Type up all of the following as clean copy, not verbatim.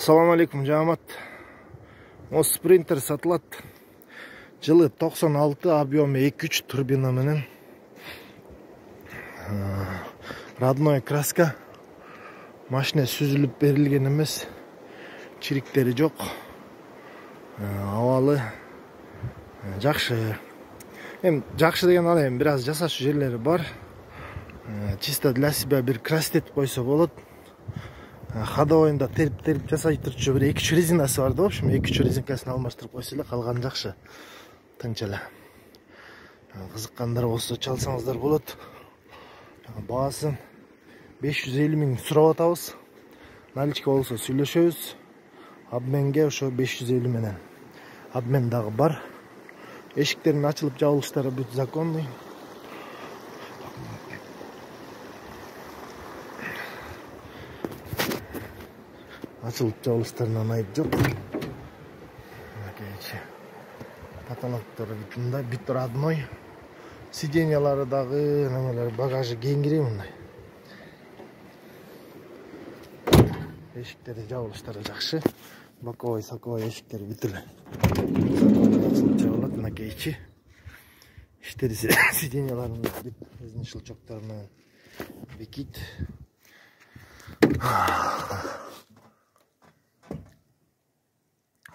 Assalamu alaikum жамаат. O Sprinter satылат. Жылы 96, объемы 2-3 турбина менен. Родной краска. Машина сүзүлүп берилген эмес. Чириктери жок. Абалы жакшы. Жакшы деген ал эми бир аз жасашуу жерлери бар. Чисто для себя бир крастет койсо болот. Ходовойнда терип жасай турчу бир 2-3 резинасы бар да, в общем, 2-3 резинкасын алмаштырып койсо эле, калганы жакшы. Тынч эле. Кызыккандар болсо чалсаңыздар болот. Баасын 550 миң сурап атабыз. Наличка болсо сүйлөшөбүз. Обменге ошо 550 менен. Обмен дагы бар. Эшиктерин ачылып жабылыштары бүт законный. Açılıp çalıştırılan ayıp yok. Patologları bütünde bir radnoy. Sidenyaları dağı, bagajı gengireyim bunday. Eşikleri çalıştırı jakşı. Bakoy, sakoy eşikleri bütülü. Açılıp çalıştırılan nakeyçi. İşte sidenyalarının bizden şılçoklarına bekit.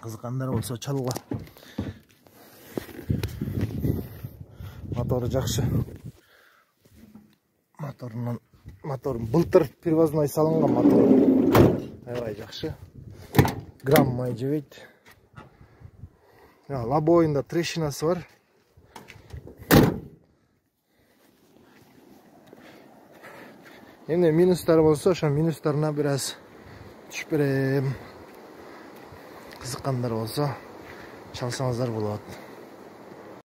Kızıkanlar olsa çalığa. Motoru жақсы. Motorun былтыр привозной салынған мотор. Аябай жақсы. Грамм май жебейт. Лобойында трещинасы бар. Енді минустары болса, ошо минустарына бир аз түшүп берем. Кызыккандар болсо чалсаңыздар болот.